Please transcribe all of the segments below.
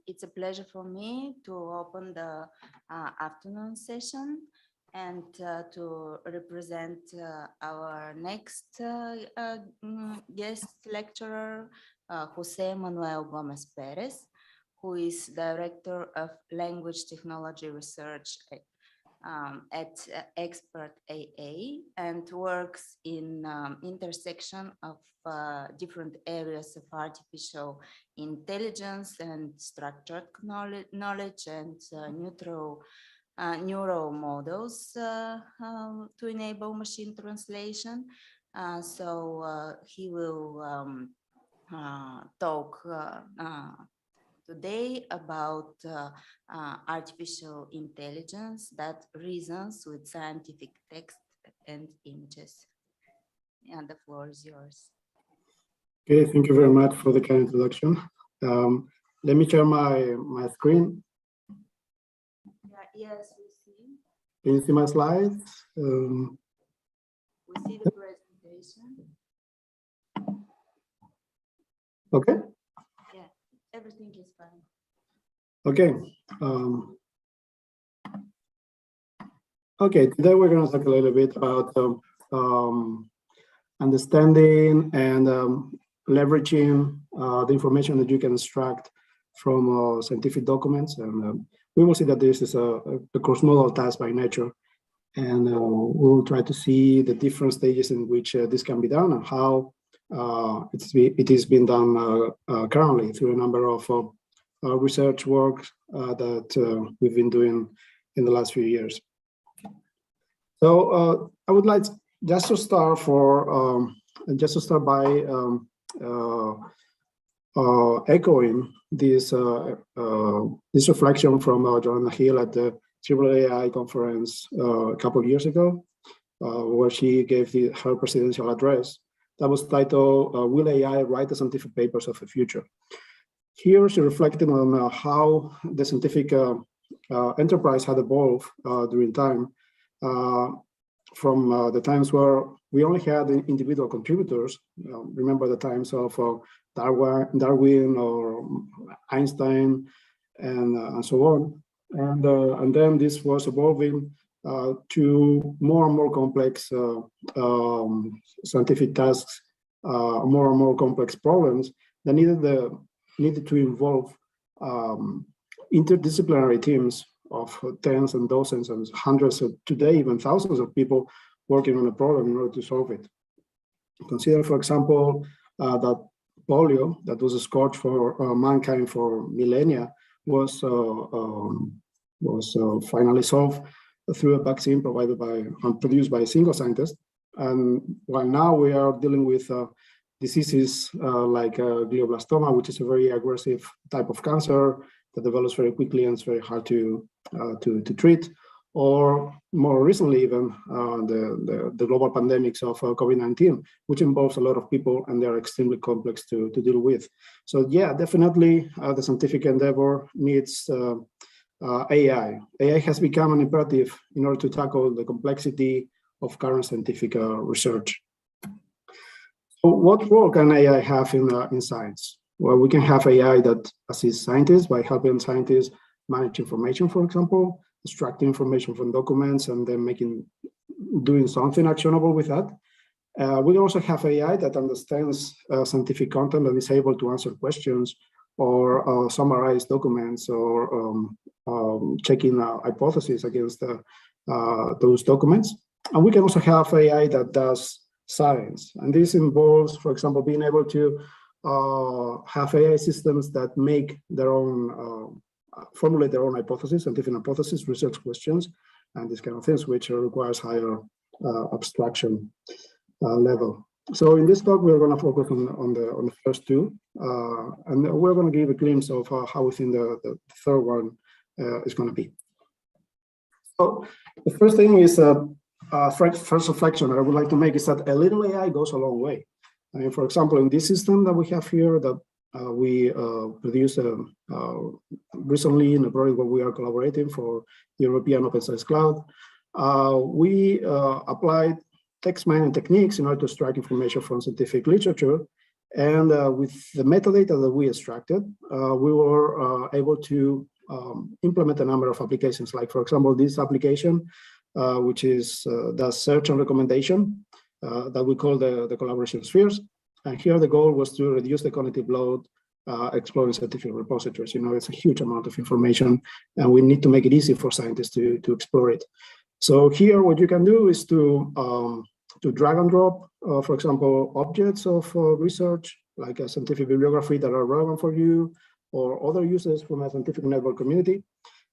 It's a pleasure for me to open the afternoon session and to represent our next guest lecturer, Jose Manuel Gomez-Perez, who is Director of Language Technology Research at Expert.ai and works in intersection of different areas of artificial intelligence and structured knowledge and neural models to enable machine translation. So he will talk today about artificial intelligence that reasons with scientific text and images. And the floor is yours. Okay, thank you very much for the kind introduction. Let me share my screen. Yes, we see. Can you see my slides? We see the presentation. Okay. Yeah, everything is fine. Okay. Okay, today we're going to talk a little bit about understanding and leveraging the information that you can extract from scientific documents. And we will see that this is a cross-modal task by nature. And we will try to see the different stages in which this can be done and how it is being done currently through a number of research work that we've been doing in the last few years. So I would like just to start by echoing this reflection from Joanna Hill at the Expert.ai conference a couple of years ago, where she gave her presidential address that was titled "Will AI Write the Scientific Papers of the Future?" Here she reflected on how the scientific enterprise had evolved during time, from the times where we only had individual contributors. Remember the times of Darwin or Einstein and so on. And then this was evolving to more and more complex scientific tasks, more and more complex problems that needed to involve interdisciplinary teams of tens and dozens and hundreds of, today even thousands of people working on a problem in order to solve it. Consider, for example, that polio, that was a scourge for mankind for millennia, was finally solved through a vaccine provided by and produced by a single scientist. And while now we are dealing with diseases like glioblastoma, which is a very aggressive type of cancer that develops very quickly and it's very hard to treat, or more recently even the global pandemics of COVID-19, which involves a lot of people and they're extremely complex to deal with. So yeah, definitely the scientific endeavor needs AI. AI has become an imperative in order to tackle the complexity of current scientific research. So what role can AI have in science? Well, we can have AI that assists scientists by helping scientists manage information, for example, extracting information from documents and then doing something actionable with that. We can also have AI that understands scientific content and is able to answer questions or summarize documents or checking hypotheses against those documents. And we can also have AI that does science. And this involves, for example, being able to have AI systems that make their own, formulate their own hypotheses, scientific hypotheses, research questions, and these kind of things, which requires higher abstraction level. So in this talk, we're going to focus on the first two, and we're going to give a glimpse of how we think the third one is going to be. So the first thing is first reflection that I would like to make is that a little AI goes a long way. I mean, for example, in this system that we have here that we produced recently in a project where we are collaborating for the European Open Science Cloud, we applied text mining techniques in order to extract information from scientific literature And with the metadata that we extracted, we were able to implement a number of applications. Like, for example, this application, which is the search and recommendation that we call the collaboration spheres. And here the goal was to reduce the cognitive load exploring scientific repositories. You know, it's a huge amount of information, and we need to make it easy for scientists to explore it. So here, what you can do is to drag and drop, for example, objects of research, like a scientific bibliography that are relevant for you, or other uses from a scientific network community.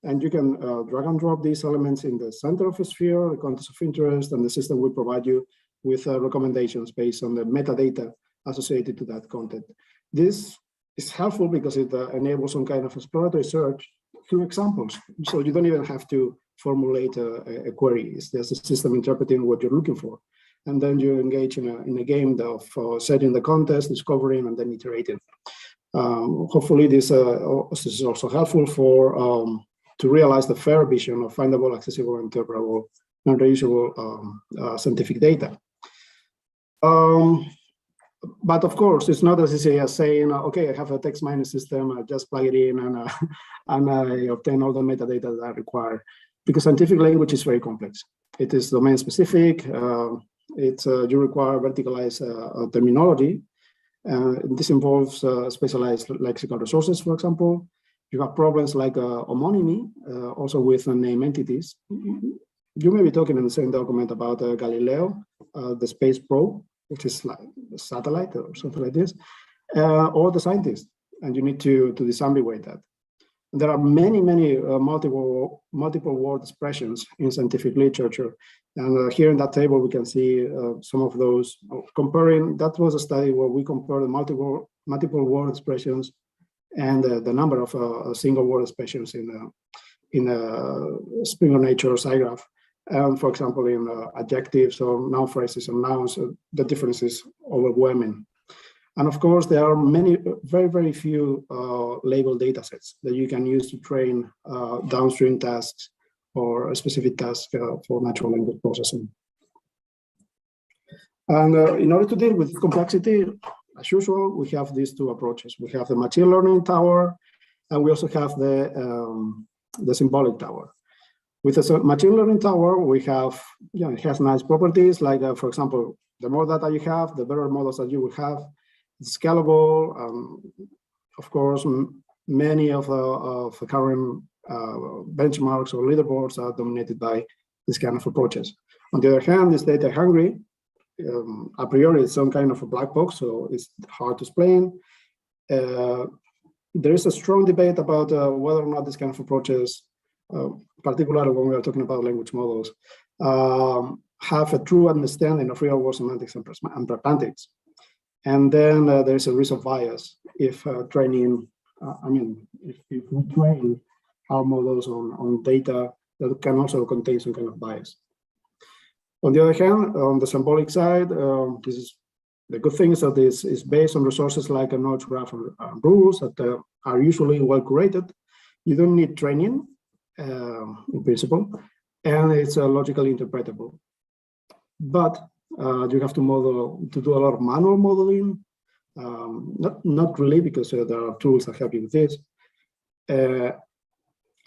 And you can drag and drop these elements in the center of a sphere, the context of interest, and the system will provide you with recommendations based on the metadata associated to that content. This is helpful because it enables some kind of exploratory search through examples. So you don't even have to formulate a query. It's just a system interpreting what you're looking for. And then you engage in a game of setting the context, discovering, and then iterating. Hopefully this is also helpful for to realize the fair vision of findable, accessible, interpretable, and reusable scientific data. But of course, it's not as easy as saying, okay, I have a text mining system, I just plug it in and I obtain all the metadata that I require. Because scientific language is very complex. It is domain specific. You require verticalized terminology. This involves specialized lexical resources, for example. You have problems like homonymy, also with name entities. You may be talking in the same document about Galileo, the space probe, which is like a satellite or something like this, or the scientist, and you need to disambiguate that. There are many multiple word expressions in scientific literature, and here in that table we can see some of those. Comparing, that was a study where we compared the multiple word expressions and the number of single word expressions in a Springer Nature SciGraph. For example, in adjectives or noun phrases and nouns, the difference is overwhelming. And of course, there are very few labeled data sets that you can use to train downstream tasks or a specific task for natural language processing. And in order to deal with complexity, as usual, we have these two approaches. We have the machine learning tower, and we also have the symbolic tower. With the machine learning tower, we have, it has nice properties, like, for example, the more data you have, the better models that you will have. It's scalable. Of course, many of the current benchmarks or leaderboards are dominated by this kind of approaches. On the other hand, it's data hungry. A priori, it's some kind of a black box, so it's hard to explain. There is a strong debate about whether or not this kind of approaches, particularly when we are talking about language models, have a true understanding of real-world semantics and pragmatics. And then there's a risk of bias if training, if we train our models on data that can also contain some kind of bias. On the other hand, on the symbolic side, this is the good thing is that this is based on resources like a knowledge graph and rules that are usually well curated. You don't need training in principle, and it's logically interpretable. But you have to do a lot of manual modeling. Not really, because there are tools that help you with this.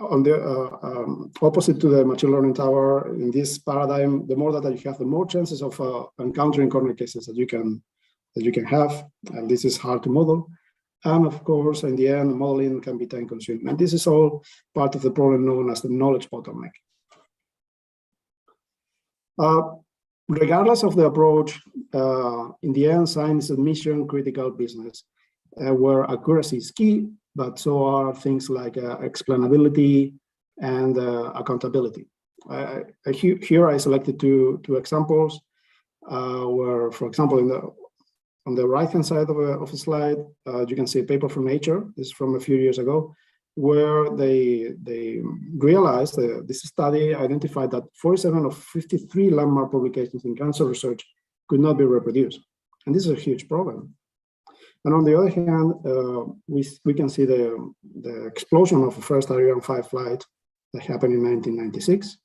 On the opposite to the machine learning tower, in this paradigm, the more data you have, the more chances of encountering corner cases that you can have, and this is hard to model. And of course, in the end, modeling can be time-consuming, and this is all part of the problem known as the knowledge bottleneck. Regardless of the approach, in the end, science is a mission-critical business where accuracy is key, but so are things like explainability and accountability. Here I selected two examples where, for example, on the right-hand side of a slide, you can see a paper from Nature. This is from a few years ago, where they realized this study identified that 47 of 53 landmark publications in cancer research could not be reproduced. And this is a huge problem. And on the other hand, we can see the explosion of the first Ariane 5 flight that happened in 1996.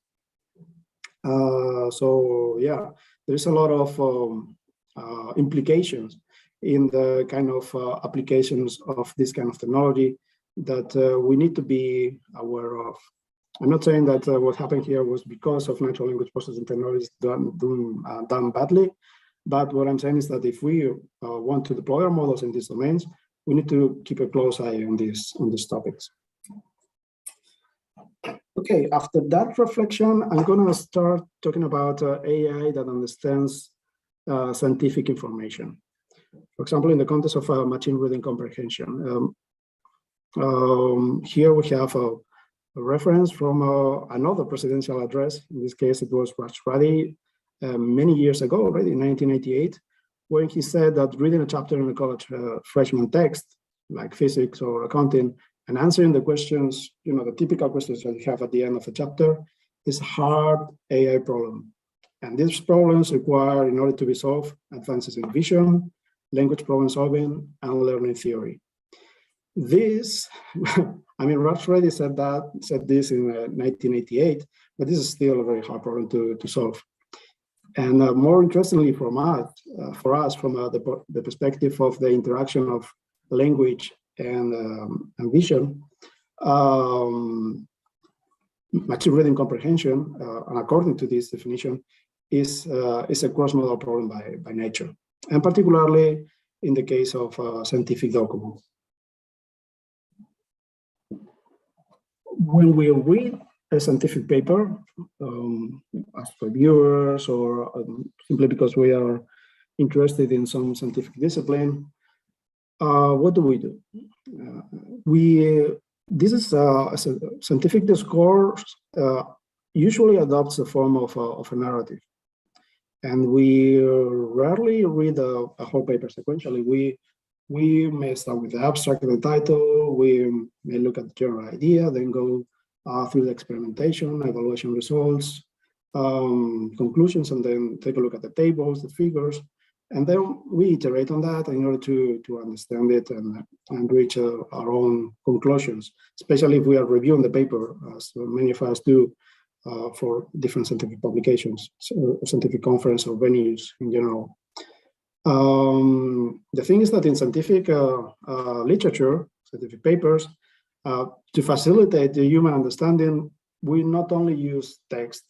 So yeah, there's a lot of implications in the kind of applications of this kind of technology that we need to be aware of. I'm not saying that what happened here was because of natural language processing technologies done badly, but what I'm saying is that if we want to deploy our models in these domains, we need to keep a close eye on these topics. Okay, after that reflection, I'm going to start talking about AI that understands scientific information. For example, in the context of machine reading comprehension. Here we have a reference from another presidential address. In this case, it was Raj Reddy many years ago, already in 1988, where he said that reading a chapter in a college freshman text, like physics or accounting, and answering the questions, the typical questions that you have at the end of a chapter, is a hard AI problem. And these problems require, in order to be solved, advances in vision, language problem solving, and learning theory. This, I mean, Raj Reddy said this in 1988, but this is still a very hard problem to solve. And more interestingly for us, from the perspective of the interaction of language and vision, machine reading comprehension, and according to this definition, is a cross-modal problem by nature, and particularly in the case of scientific documents. When we read a scientific paper, as reviewers or simply because we are interested in some scientific discipline, what do? This is a scientific discourse usually adopts the form of a narrative, and we rarely read a whole paper sequentially. We may start with the abstract and the title. We may look at the general idea, then go through the experimentation, evaluation results, conclusions, and then take a look at the tables, the figures, and then we iterate on that in order to understand it and reach our own conclusions, especially if we are reviewing the paper, as many of us do for different scientific publications, so scientific conference or venues in general. The thing is that in scientific literature, scientific papers, to facilitate the human understanding, we not only use text.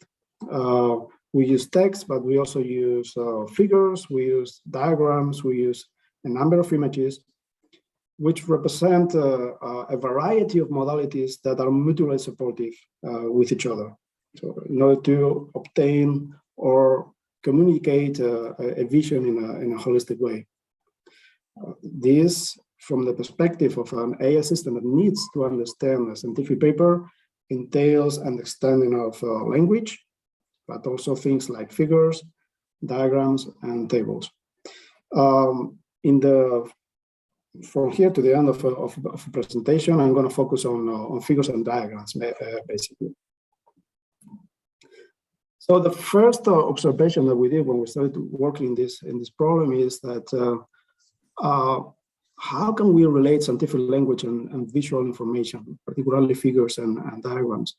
We use text, but we also use figures, we use diagrams, we use a number of images, which represent a variety of modalities that are mutually supportive with each other. So in order to obtain or communicate a vision in a holistic way. This, from the perspective of an AI system that needs to understand a scientific paper, entails understanding of language, but also things like figures, diagrams, and tables. From here to the end of the presentation, I'm going to focus on figures and diagrams, basically. So the first observation that we did when we started working in this problem is that how can we relate scientific language and visual information, particularly figures and diagrams?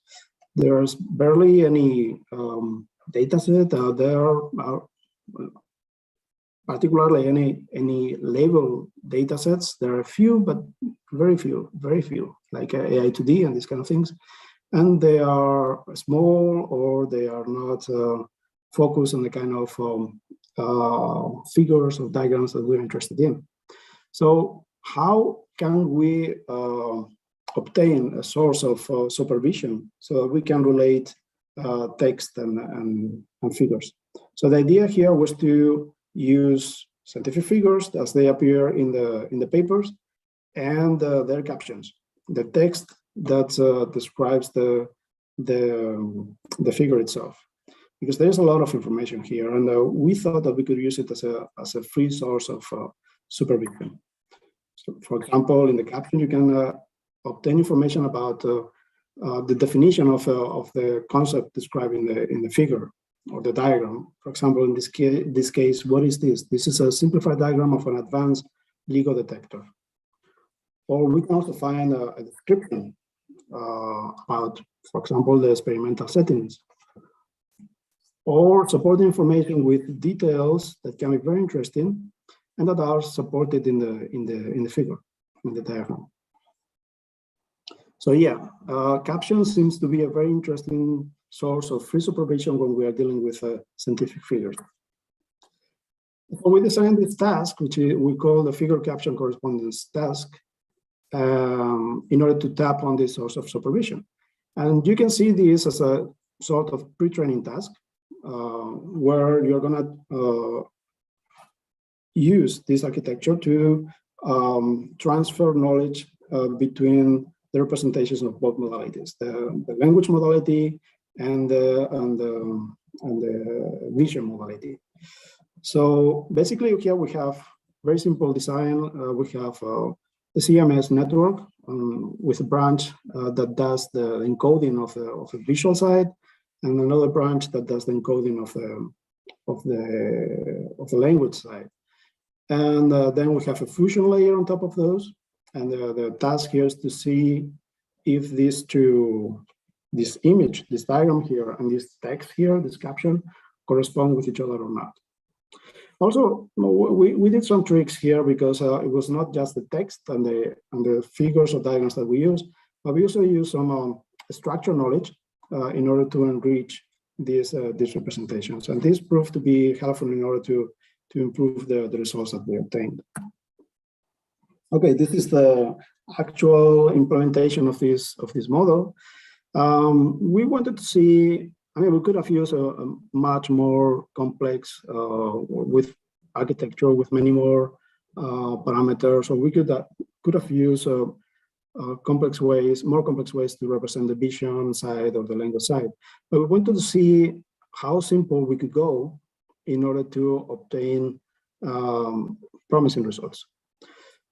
There's barely any data set out there, particularly any label data sets. There are a few, but very few, like AI2D and these kind of things. And they are small, or they are not focused on the kind of figures or diagrams that we're interested in. So how can we obtain a source of supervision so that we can relate text and figures? So the idea here was to use scientific figures as they appear in the papers and their captions, the text that describes the figure itself, because there's a lot of information here, and we thought that we could use it as a free source of supervision. So, for example, in the caption, you can obtain information about the definition of the concept described in the figure or the diagram. For example, in this case, what is this? This is a simplified diagram of an advanced LIGO detector. Or we can also find a description about, for example, the experimental settings, or supporting information with details that can be very interesting and that are supported in the figure, in the diagram. So yeah, caption seems to be a very interesting source of free supervision when we are dealing with scientific figures. So we designed this task, which we call the figure caption correspondence task, in order to tap on this source of supervision. And you can see this as a sort of pre-training task, where you're going to use this architecture to transfer knowledge between the representations of both modalities, the language modality and the vision modality. So basically here we have very simple design. We have the CMS network with a branch that does the encoding of the visual side, and another branch that does the encoding of the language side. And then we have a fusion layer on top of those. And the task here is to see if this image, this diagram here, and this text here, this caption, correspond with each other or not. Also, we did some tricks here because it was not just the text and the figures or diagrams that we use, but we also use some structural knowledge in order to enrich these representations. And this proved to be helpful in order to improve the results that we obtained. Okay, this is the actual implementation of this model. We wanted to see, I mean, we could have used a much more complex with architecture with many more parameters, or we could have used more complex ways to represent the vision side or the language side. But we wanted to see how simple we could go in order to obtain promising results.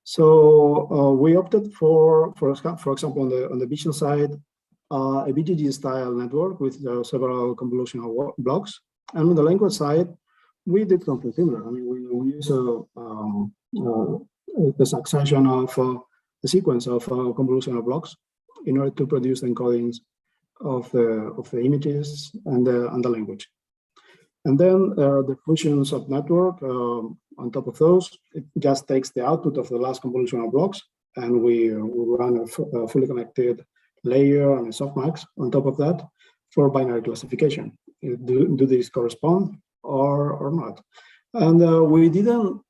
So we opted for example, on the vision side, a BGG style network with several convolutional blocks. And on the language side, we did something similar. I mean, we use the succession of the sequence of convolutional blocks in order to produce the encodings of the images and the language. And then the fusion subnetwork on top of those, it just takes the output of the last convolutional blocks, and we run a fully connected layer and a softmax on top of that for binary classification. Do these correspond or not? And we didn't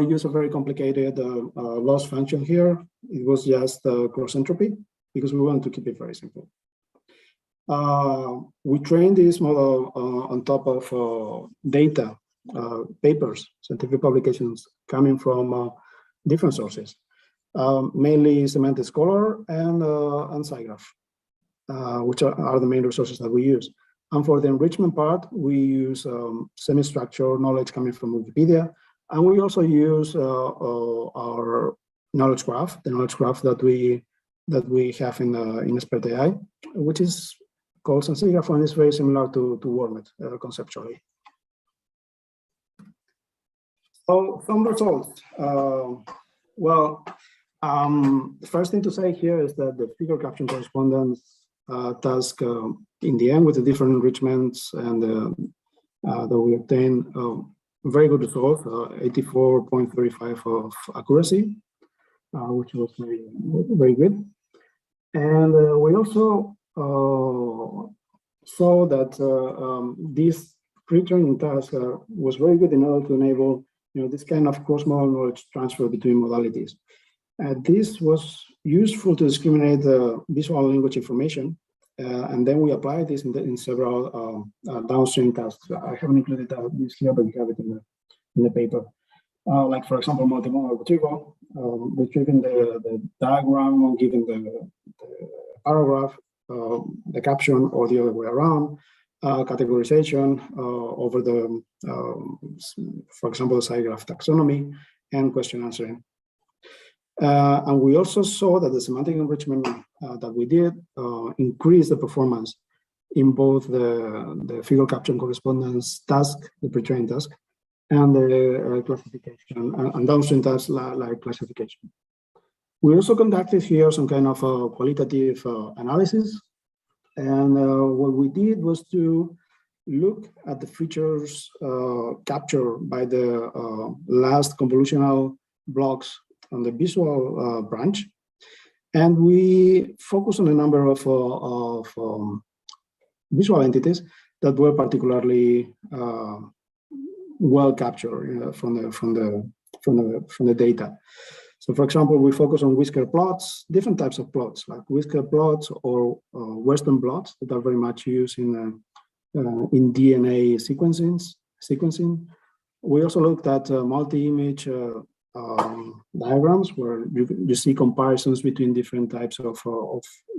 use a very complicated loss function here. It was just cross entropy because we want to keep it very simple. We trained this model on top of data, papers, scientific publications coming from different sources, mainly Semantic Scholar and SciGraph, which are the main resources that we use. And for the enrichment part, we use semi-structured knowledge coming from Wikipedia, and we also use our knowledge graph, the knowledge graph that we have in Expert.ai, which is called SciGraph, and is very similar to WordNet conceptually. So some results. Well, the first thing to say here is that the figure caption correspondence task, in the end, with the different enrichments and that we obtained, very good result, 84.35 of accuracy, which was very, very good. And we also saw that this pre-training task was very good in order to enable, this kind of cross-modal knowledge transfer between modalities. This was useful to discriminate the visual language information, and then we applied this in several downstream tasks. I haven't included this here, but you have it in the paper. Like, for example, multimodal retrieval, retrieving the diagram or giving the paragraph, the caption, or the other way around, categorization over the, for example, the SciGraph taxonomy, and question answering. And we also saw that the semantic enrichment that we did increased the performance in both the figure caption correspondence task, the pre-trained task, and the classification and downstream tasks like classification. We also conducted here some kind of qualitative analysis. And what we did was to look at the features captured by the last convolutional blocks on the visual branch. And we focus on a number of visual entities that were particularly well captured from the data. So, for example, we focus on whisker plots, different types of plots, like whisker plots or Western blots that are very much used in DNA sequencing. We also looked at multi-image diagrams where you see comparisons between different types of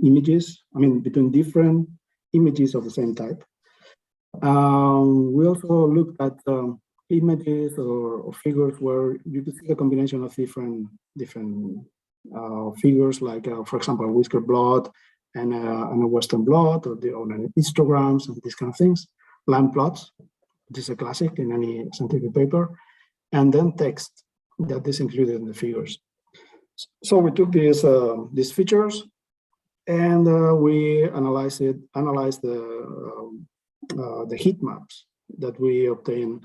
images. I mean, between different images of the same type. We also looked at images or figures where you could see a combination of different figures, like, for example, a whisker blot and a Western blot, or histograms and these kind of things. Line plots, this is a classic in any scientific paper, and then text that is included in the figures. So we took these features and we analyzed the heat maps that we obtained.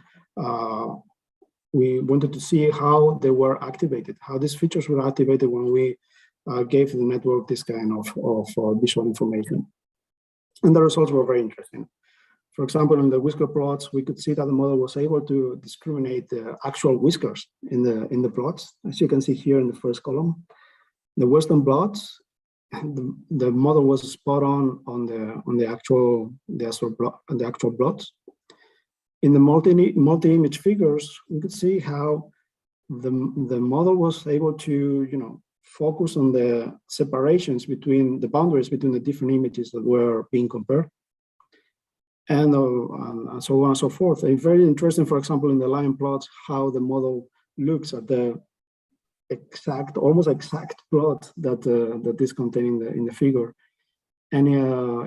We wanted to see how they were activated, how these features were activated when we gave the network this kind of visual information. And the results were very interesting. For example, in the whisker plots, we could see that the model was able to discriminate the actual whiskers in the plots, as you can see here in the first column. The Western blots, the model was spot on the actual plots. In the multi-image figures, we could see how the model was able to focus on the separations between the boundaries between the different images that were being compared, and so on and so forth. It's very interesting, for example, in the line plots, how the model looks at the almost exact plot that is contained in the figure. And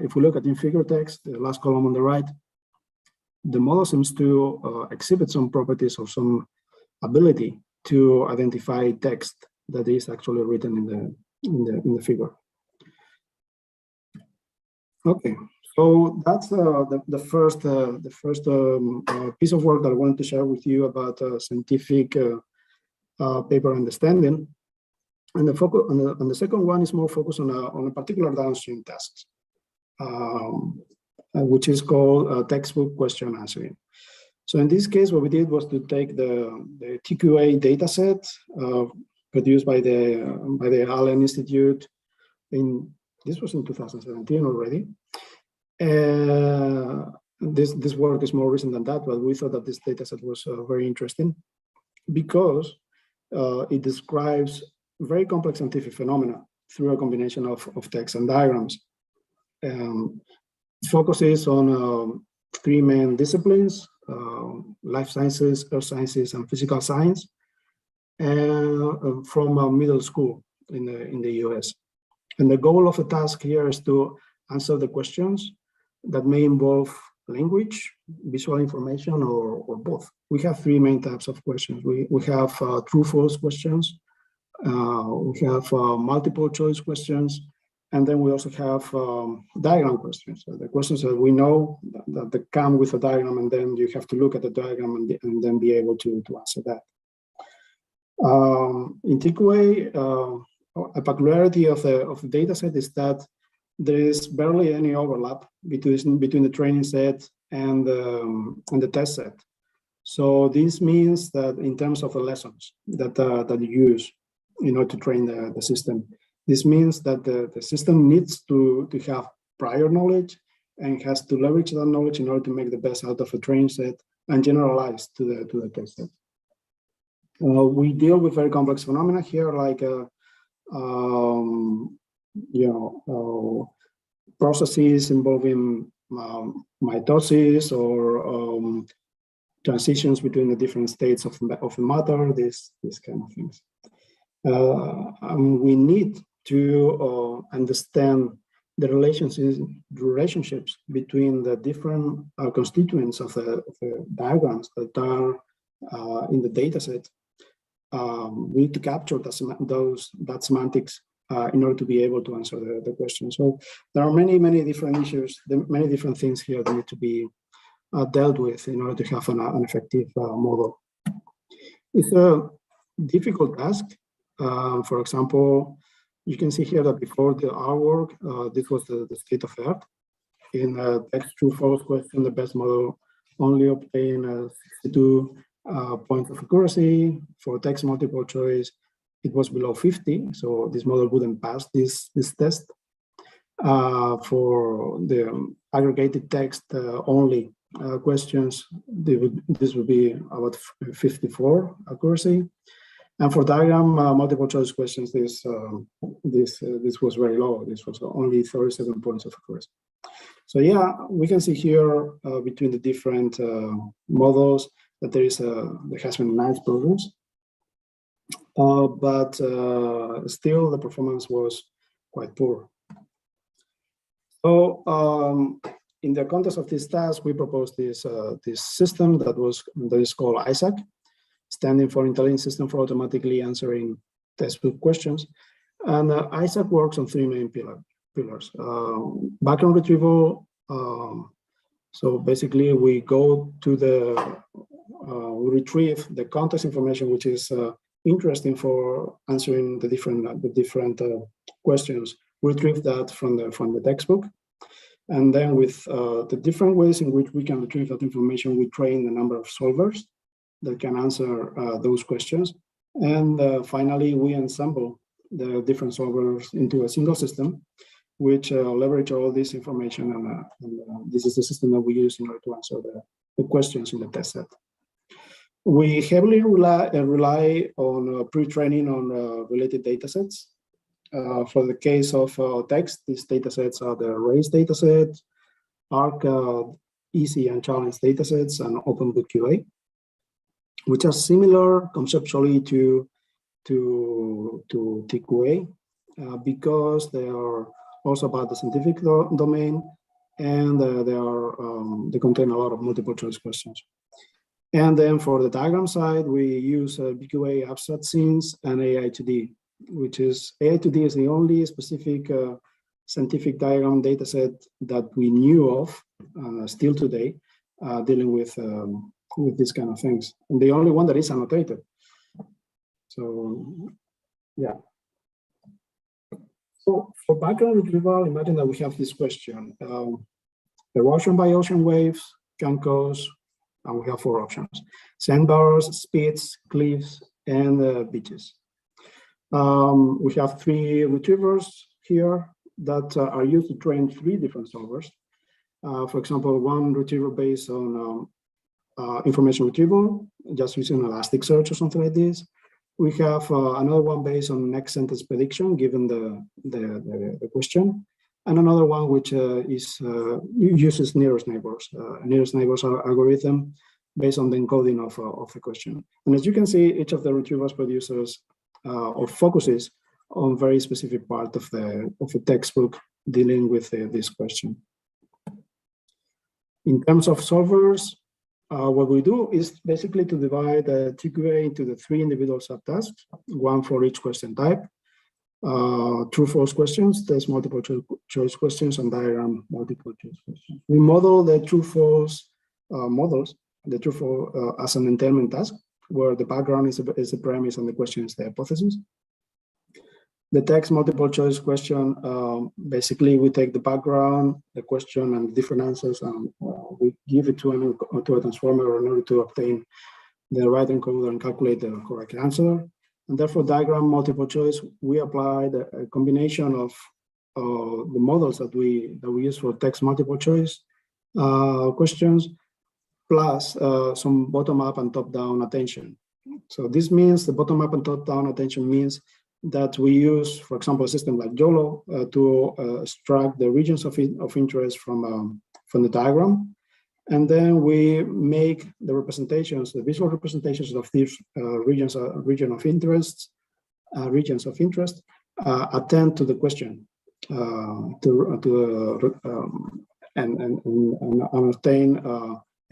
if we look at in figure text, the last column on the right, the model seems to exhibit some properties or some ability to identify text that is actually written in the figure. Okay, so that's the first piece of work that I wanted to share with you about scientific paper understanding. And the focus on the second one is more focused on a particular downstream task, which is called textbook question answering. So in this case, what we did was to take the TQA dataset produced by the Allen Institute. This was in 2017 already. This work is more recent than that, but we thought that this dataset was very interesting because it describes very complex scientific phenomena through a combination of text and diagrams. It focuses on three main disciplines: life sciences, earth sciences, and physical science, from middle school in the US. And the goal of the task here is to answer the questions that may involve language, visual information, or both. We have three main types of questions. We have true-false questions, we have multiple choice questions, and then we also have diagram questions. So the questions that we know that they come with a diagram, and then you have to look at the diagram and then be able to answer that. In TQA, a peculiarity of the data set is that there is barely any overlap between the training set and the test set. So this means that in terms of the lessons that you use in order to train the system, this means that the system needs to have prior knowledge and has to leverage that knowledge in order to make the best out of a training set and generalize to the test set. We deal with very complex phenomena here, like processes involving mitosis or transitions between the different states of matter, these kind of things. We need to understand the relationships between the different constituents of the diagrams that are in the data set. We need to capture that semantics in order to be able to answer the question. So there are many different issues, many different things here that need to be dealt with in order to have an effective model. It's a difficult task. For example, you can see here that before the artwork, this was the state of art. In a text true false question, the best model only obtained 62 points of accuracy. For text multiple choice, it was below 50, so this model wouldn't pass this test. For the aggregated text only questions, this would be about 54 accuracy. And for diagram multiple choice questions, this was very low. This was only 37 points of accuracy. So yeah, we can see here between the different models that there has been nice progress, but still the performance was quite poor. So in the context of this task, we proposed this system that is called ISAC, standing for Intelligent System for Automatically Answering Textbook Questions. And ISAC works on three main pillars. Background retrieval. So basically, we go to we retrieve the context information which is interesting for answering the different questions. We retrieve that from the textbook, and then with the different ways in which we can retrieve that information, we train the number of solvers that can answer those questions. And finally, we ensemble the different solvers into a single system, which leverage all this information, and this is the system that we use in order to answer the questions in the test set. We heavily rely on pre-training on related datasets. For the case of text, these datasets are the RACE dataset, ARC, easy and challenge datasets, and OpenBookQA, which are similar conceptually to TQA because they are also about the scientific domain, and they contain a lot of multiple choice questions. And then for the diagram side, we use BQA abstract scenes and AI2D, which is AI2D is the only specific scientific diagram dataset that we knew of still today, dealing with these kind of things, and the only one that is annotated. So, yeah. So for background retrieval, imagine that we have this question: erosion by ocean waves can cause, and we have four options: sandbars, spits, cliffs, and beaches. We have three retrievers here that are used to train three different solvers. For example, one retriever based on information retrieval, just using Elasticsearch or something like this. We have another one based on next sentence prediction, given the question, and another one which uses nearest neighbors, nearest neighbors algorithm based on the encoding of the question. And as you can see, each of the retrievers produces or focuses on very specific part of the textbook dealing with this question. In terms of solvers, what we do is basically to divide TQA into the three individual subtasks, one for each question type: true-false questions, test multiple choice questions, and diagram multiple choice questions. We model the true-false models, the true-false as an entailment task, where the background is the premise and the question is the hypothesis. The text multiple choice question, basically we take the background, the question, and different answers, and we give it to a transformer in order to obtain the right encoder and calculate the correct answer. And therefore, diagram multiple choice, we apply a combination of the models that we use for text multiple choice questions, plus some bottom-up and top-down attention. So this means the bottom-up and top-down attention means that we use, for example, a system like YOLO to extract the regions of interest from the diagram, and then we make the representations, the visual representations of these regions of interest, attend to the question and obtain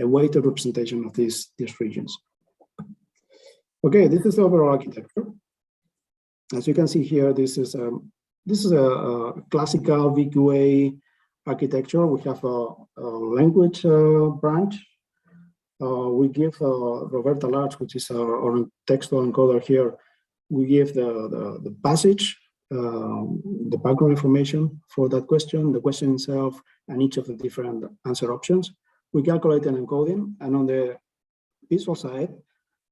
a weighted representation of these regions. Okay, this is the overall architecture. As you can see here, this is a classical VQA architecture. We have a language branch we give Roberta Large, which is our textual encoder here, we give the passage, the background information for that question, the question itself, and each of the different answer options. We calculate an encoding, and on the visual side,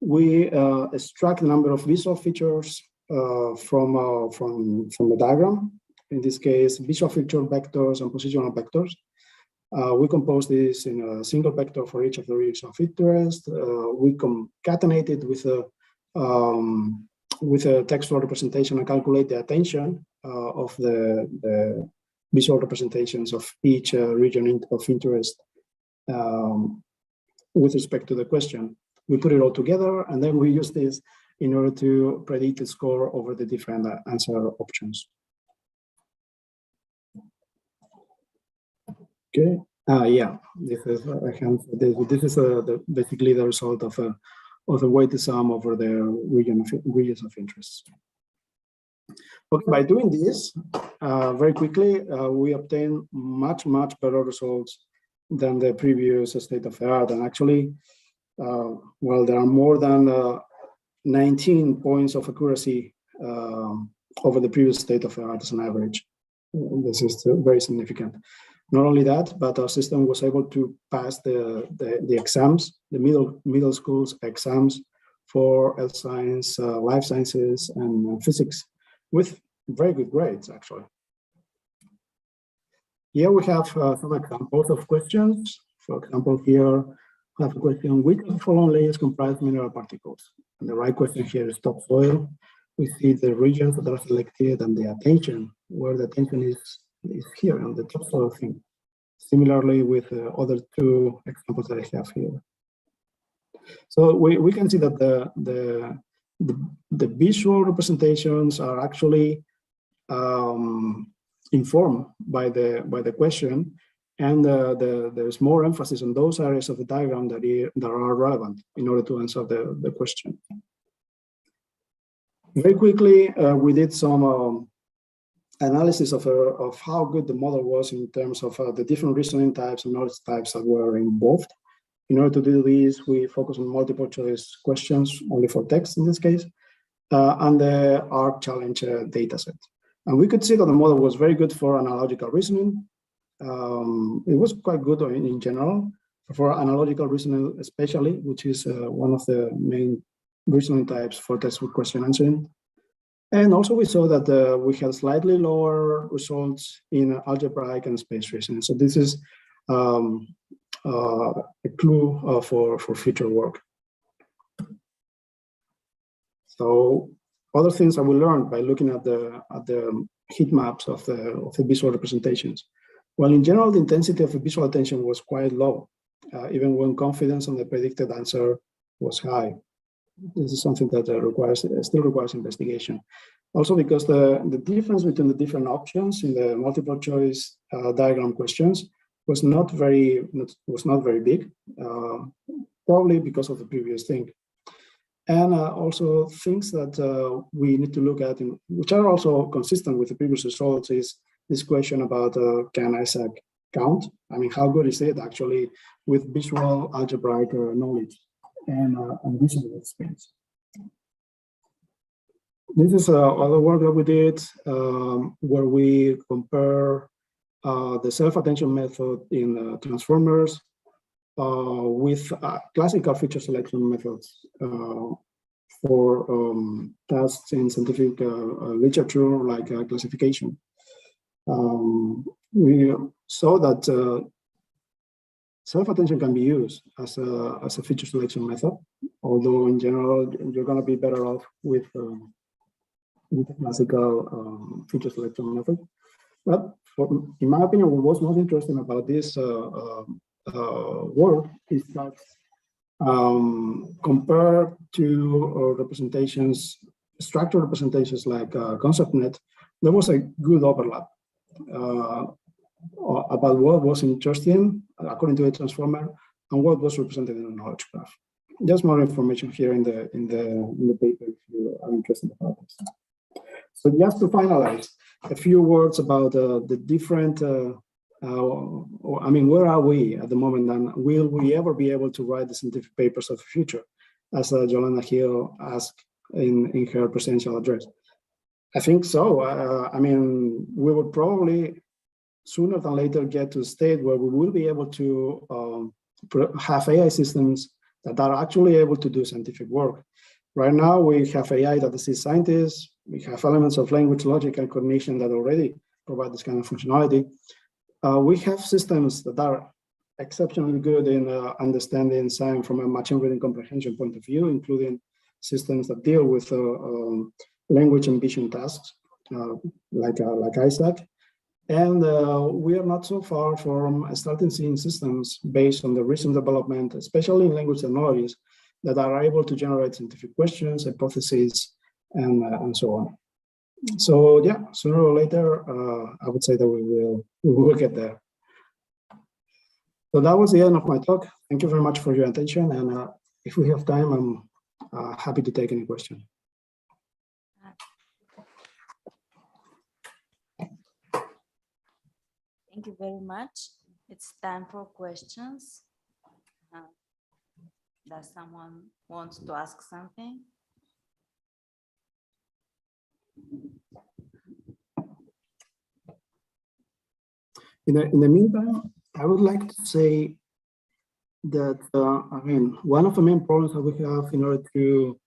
we extract the number of visual features from the diagram. In this case, visual feature vectors and positional vectors. We compose this in a single vector for each of the regions of interest. We concatenate it with a textual representation and calculate the attention of the visual representations of each region of interest with respect to the question. We put it all together, and then we use this in order to predict the score over the different answer options. Okay. Yeah, this is basically the result of a weighted sum over the regions of interest. Okay, by doing this very quickly, we obtain much better results than the previous state of the art. And actually, well, there are more than 19 points of accuracy over the previous state of the art as an average. This is very significant. Not only that, but our system was able to pass the exams, the middle school's exams for health science, life sciences, and physics with very good grades, actually. Here we have some examples of questions. For example, here we have a question: which of the following layers comprise mineral particles? And the right question here is topsoil. We see the regions that are selected and the attention, where the attention is here on the topsoil thing. Similarly with the other two examples that I have here. So we can see that the visual representations are actually informed by the question, and there's more emphasis on those areas of the diagram that are relevant in order to answer the question. Very quickly, we did some analysis of how good the model was in terms of the different reasoning types and knowledge types that were involved. In order to do this, we focus on multiple choice questions, only for text in this case, and the ARC challenge dataset. And we could see that the model was very good for analogical reasoning. It was quite good in general, for analogical reasoning especially, which is one of the main reasoning types for textbook question answering. And also we saw that we had slightly lower results in algebraic and space reasoning. So this is a clue for future work. So other things that we learned by looking at the heat maps of the visual representations. Well, in general, the intensity of the visual attention was quite low, even when confidence on the predicted answer was high. This is something that still requires investigation. Also, because the difference between the different options in the multiple choice diagram questions was not very big, probably because of the previous thing. And also things that we need to look at, which are also consistent with the previous results, is this question about can Isaac count? I mean, how good is it actually with visual algebraic knowledge and visual experience? This is other work that we did where we compare the self-attention method in transformers with classical feature selection methods for tasks in scientific literature like classification. We saw that self-attention can be used as a feature selection method, although in general you're going to be better off with the classical feature selection method. But in my opinion, what was most interesting about this work is that compared to representations, structural representations like ConceptNet, there was a good overlap about what was interesting according to a transformer and what was represented in a knowledge graph. There's more information here in the paper if you are interested about this. So just to finalize, a few words about the different I mean, where are we at the moment, and will we ever be able to write the scientific papers of the future, as Yolanda Hill asked in her presidential address? I think so. I mean, we would probably sooner than later get to a state where we will be able to have AI systems that are actually able to do scientific work. Right now, we have AI that assists scientists. We have elements of language, logic, and cognition that already provide this kind of functionality. We have systems that are exceptionally good in understanding science from a machine reading comprehension point of view, including systems that deal with language and vision tasks, like Isaac. And we are not so far from starting seeing systems based on the recent development, especially in language technologies, that are able to generate scientific questions, hypotheses, and so on. So yeah, sooner or later, I would say that we will get there. So that was the end of my talk. Thank you very much for your attention. And if we have time, I'm happy to take any question. Thank you very much. It's time for questions. Does someone want to ask something? In the meantime, I would like to say that I mean, one of the main problems that we have in order to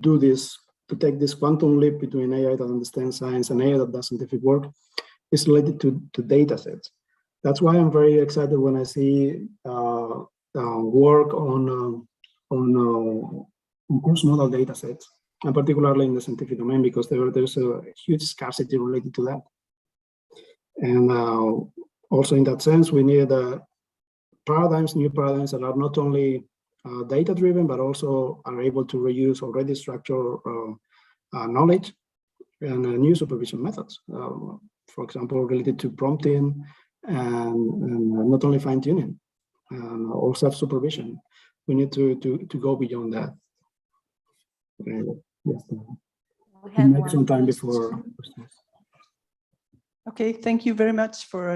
do this, to take this quantum leap between AI that understands science and AI that does scientific work, is related to data sets. That's why I'm very excited when I see work on coarse model data sets, and particularly in the scientific domain, because there's a huge scarcity related to that. And also in that sense, we need new paradigms that are not only data-driven, but also are able to reuse already structured knowledge and new supervision methods. For example, related to prompting and not only fine-tuning, or self-supervision. We need to go beyond that. Yes. We have make some time question. before questions. Okay, thank you very much for